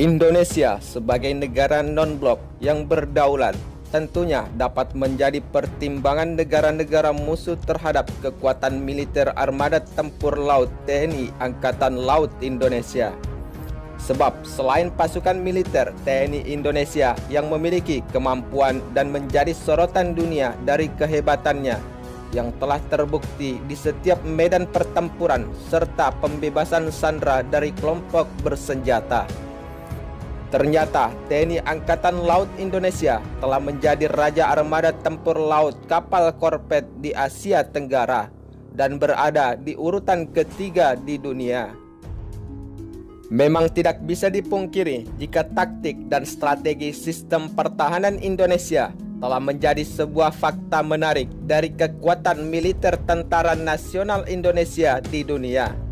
Indonesia sebagai negara non-blok yang berdaulat tentunya dapat menjadi pertimbangan negara-negara musuh terhadap kekuatan militer Armada Tempur Laut TNI Angkatan Laut Indonesia. Sebab selain pasukan militer TNI Indonesia yang memiliki kemampuan dan menjadi sorotan dunia dari kehebatannya yang telah terbukti di setiap medan pertempuran serta pembebasan sandera dari kelompok bersenjata. Ternyata TNI Angkatan Laut Indonesia telah menjadi Raja Armada Tempur Laut Kapal Korvet di Asia Tenggara dan berada di urutan ketiga di dunia. Memang tidak bisa dipungkiri jika taktik dan strategi sistem pertahanan Indonesia telah menjadi sebuah fakta menarik dari kekuatan militer Tentara Nasional Indonesia di dunia.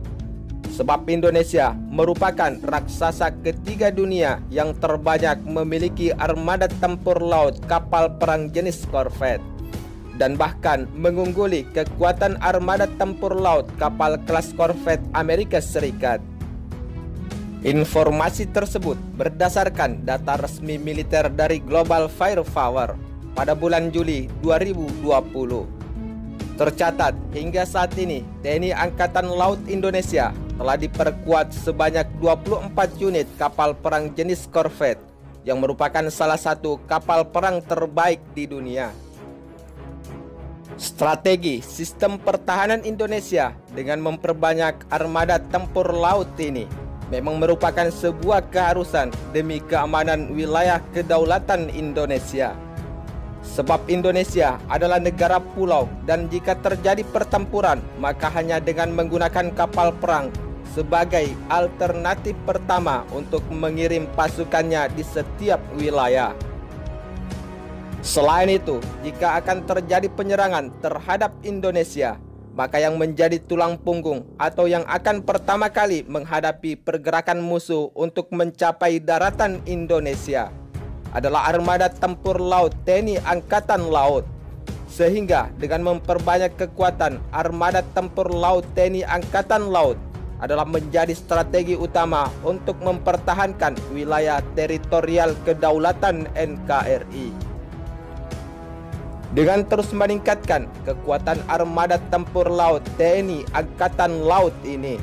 Sebab Indonesia merupakan raksasa ketiga dunia yang terbanyak memiliki armada tempur laut kapal perang jenis korvet, dan bahkan mengungguli kekuatan armada tempur laut kapal kelas korvet Amerika Serikat. Informasi tersebut berdasarkan data resmi militer dari Global Firepower pada bulan Juli 2020. Tercatat hingga saat ini TNI Angkatan Laut Indonesia telah diperkuat sebanyak 24 unit kapal perang jenis korvet yang merupakan salah satu kapal perang terbaik di dunia. Strategi sistem pertahanan Indonesia dengan memperbanyak armada tempur laut ini memang merupakan sebuah keharusan demi keamanan wilayah kedaulatan Indonesia. Sebab Indonesia adalah negara pulau dan jika terjadi pertempuran maka hanya dengan menggunakan kapal perang sebagai alternatif pertama untuk mengirim pasukannya di setiap wilayah. Selain itu, jika akan terjadi penyerangan terhadap Indonesia, maka yang menjadi tulang punggung atau yang akan pertama kali menghadapi pergerakan musuh untuk mencapai daratan Indonesia adalah armada tempur laut TNI Angkatan Laut. Sehingga dengan memperbanyak kekuatan armada tempur laut TNI Angkatan Laut adalah menjadi strategi utama untuk mempertahankan wilayah teritorial kedaulatan NKRI. Dengan terus meningkatkan kekuatan armada tempur laut TNI Angkatan Laut ini,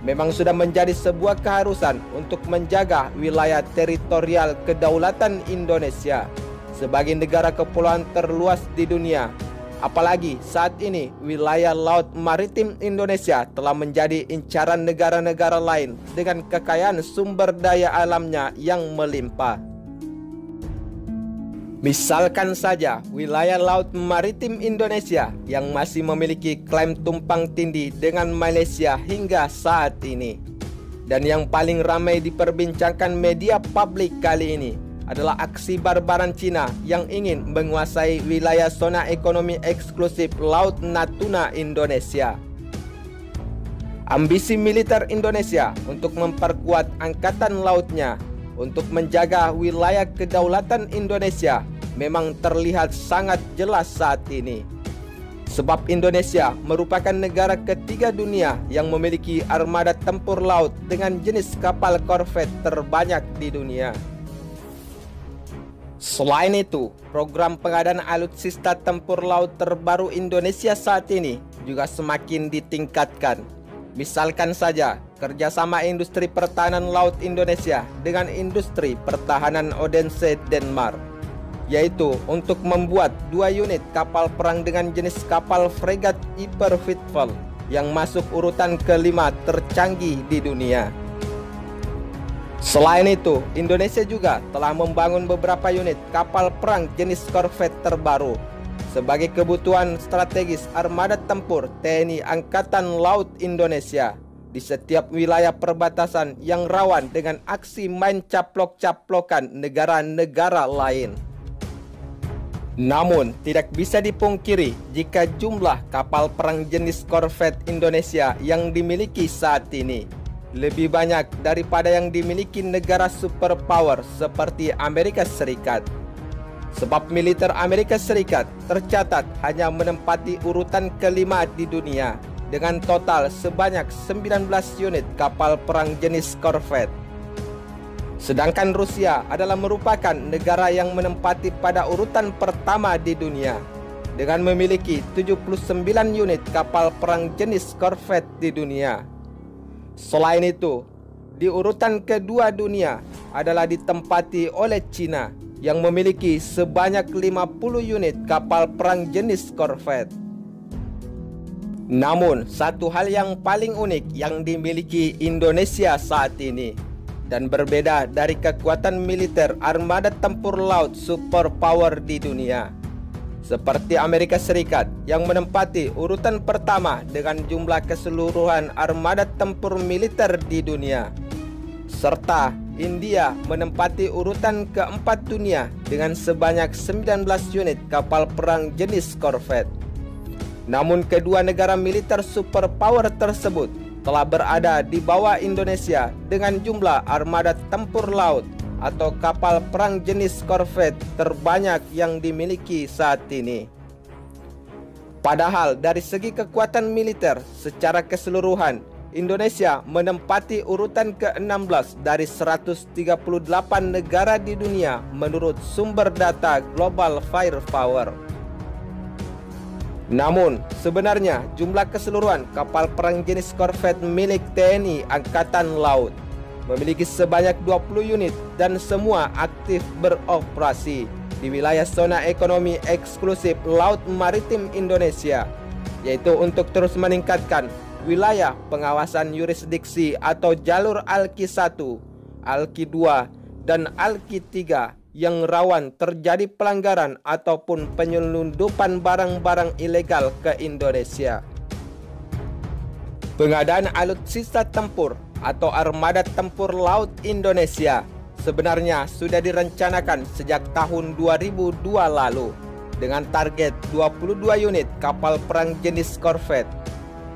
memang sudah menjadi sebuah keharusan untuk menjaga wilayah teritorial kedaulatan Indonesia sebagai negara kepulauan terluas di dunia. Apalagi saat ini wilayah laut maritim Indonesia telah menjadi incaran negara-negara lain dengan kekayaan sumber daya alamnya yang melimpah. Misalkan saja wilayah laut maritim Indonesia yang masih memiliki klaim tumpang tindih dengan Malaysia hingga saat ini. Dan yang paling ramai diperbincangkan media publik kali ini adalah aksi barbaran Cina yang ingin menguasai wilayah zona ekonomi eksklusif Laut Natuna Indonesia. Ambisi militer Indonesia untuk memperkuat angkatan lautnya untuk menjaga wilayah kedaulatan Indonesia memang terlihat sangat jelas saat ini. Sebab Indonesia merupakan negara ketiga dunia yang memiliki armada tempur laut dengan jenis kapal korvet terbanyak di dunia. Selain itu, program pengadaan alutsista tempur laut terbaru Indonesia saat ini juga semakin ditingkatkan. Misalkan saja kerjasama industri pertahanan laut Indonesia dengan industri pertahanan Odense Denmark, yaitu untuk membuat 2 unit kapal perang dengan jenis kapal fregat Hyper Vitfel yang masuk urutan kelima tercanggih di dunia. Selain itu, Indonesia juga telah membangun beberapa unit kapal perang jenis korvet terbaru sebagai kebutuhan strategis armada tempur TNI Angkatan Laut Indonesia di setiap wilayah perbatasan yang rawan dengan aksi main caplok-caplokan negara-negara lain. Namun, tidak bisa dipungkiri jika jumlah kapal perang jenis korvet Indonesia yang dimiliki saat ini lebih banyak daripada yang dimiliki negara superpower seperti Amerika Serikat. Sebab militer Amerika Serikat tercatat hanya menempati urutan kelima di dunia dengan total sebanyak 19 unit kapal perang jenis korvet. Sedangkan Rusia adalah merupakan negara yang menempati pada urutan pertama di dunia dengan memiliki 79 unit kapal perang jenis korvet di dunia. Selain itu, di urutan kedua dunia adalah ditempati oleh China yang memiliki sebanyak 50 unit kapal perang jenis korvet. Namun, satu hal yang paling unik yang dimiliki Indonesia saat ini dan berbeda dari kekuatan militer armada tempur laut superpower di dunia, seperti Amerika Serikat yang menempati urutan pertama dengan jumlah keseluruhan armada tempur militer di dunia, serta India menempati urutan keempat dunia dengan sebanyak 19 unit kapal perang jenis korvet. Namun kedua negara militer superpower tersebut telah berada di bawah Indonesia dengan jumlah armada tempur laut atau kapal perang jenis korvet terbanyak yang dimiliki saat ini. Padahal dari segi kekuatan militer secara keseluruhan, Indonesia menempati urutan ke-16 dari 138 negara di dunia menurut sumber data Global Firepower. Namun, sebenarnya jumlah keseluruhan kapal perang jenis korvet milik TNI Angkatan Laut memiliki sebanyak 20 unit dan semua aktif beroperasi di wilayah zona ekonomi eksklusif Laut Maritim Indonesia, yaitu untuk terus meningkatkan wilayah pengawasan yurisdiksi atau jalur ALKI 1, ALKI 2, dan ALKI 3 yang rawan terjadi pelanggaran ataupun penyelundupan barang-barang ilegal ke Indonesia. Pengadaan alutsista tempur atau armada tempur laut Indonesia sebenarnya sudah direncanakan sejak tahun 2002 lalu dengan target 22 unit kapal perang jenis korvet.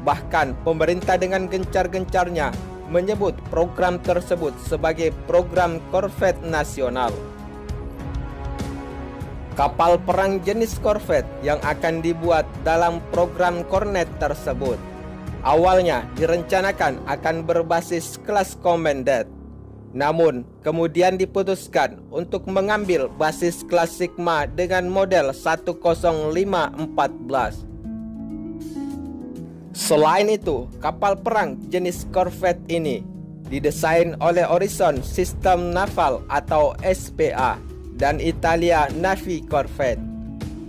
Bahkan pemerintah dengan gencar-gencarnya menyebut program tersebut sebagai program korvet nasional. Kapal perang jenis korvet yang akan dibuat dalam program kornet tersebut awalnya direncanakan akan berbasis kelas Commandant. Namun kemudian diputuskan untuk mengambil basis kelas Sigma dengan model 10514. Selain itu, kapal perang jenis korvet ini didesain oleh Horizon System Naval atau SPA dan Italia Navy Corvette,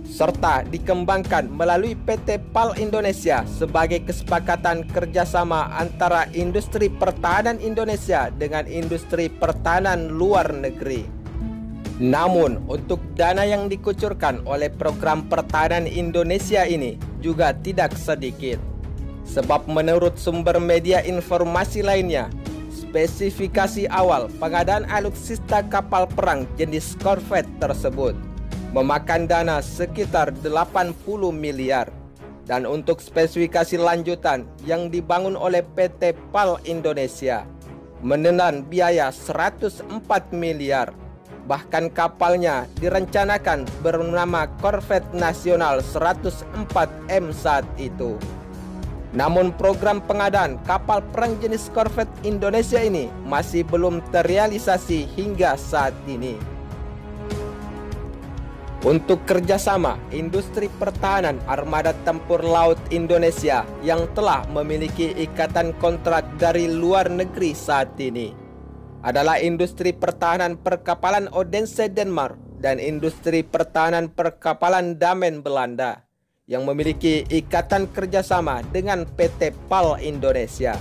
serta dikembangkan melalui PT PAL Indonesia sebagai kesepakatan kerjasama antara industri pertahanan Indonesia dengan industri pertahanan luar negeri. Namun, untuk dana yang dikucurkan oleh program pertahanan Indonesia ini juga tidak sedikit. Sebab menurut sumber media informasi lainnya, spesifikasi awal pengadaan alutsista kapal perang jenis korvet tersebut memakan dana sekitar 80 miliar. Dan untuk spesifikasi lanjutan yang dibangun oleh PT PAL Indonesia menelan biaya 104 miliar. Bahkan kapalnya direncanakan bernama Korvet Nasional 104M saat itu. Namun program pengadaan kapal perang jenis korvet Indonesia ini masih belum terrealisasi hingga saat ini. Untuk kerjasama industri pertahanan armada tempur laut Indonesia yang telah memiliki ikatan kontrak dari luar negeri saat ini adalah industri pertahanan perkapalan Odense Denmark dan industri pertahanan perkapalan Damen Belanda yang memiliki ikatan kerjasama dengan PT PAL Indonesia.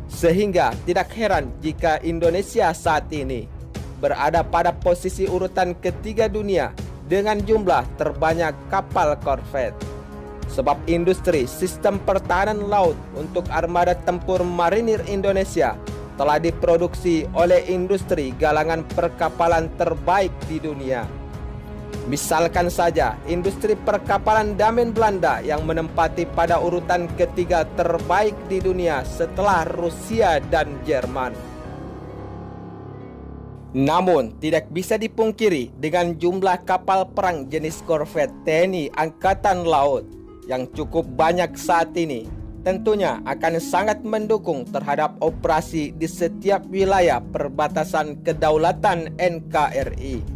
Sehingga tidak heran jika Indonesia saat ini berada pada posisi urutan ketiga dunia dengan jumlah terbanyak kapal korvet. Sebab industri sistem pertahanan laut untuk armada tempur marinir Indonesia telah diproduksi oleh industri galangan perkapalan terbaik di dunia. Misalkan saja industri perkapalan Damen Belanda yang menempati pada urutan ketiga terbaik di dunia setelah Rusia dan Jerman. Namun tidak bisa dipungkiri dengan jumlah kapal perang jenis korvet TNI Angkatan Laut yang cukup banyak saat ini, tentunya akan sangat mendukung terhadap operasi di setiap wilayah perbatasan kedaulatan NKRI.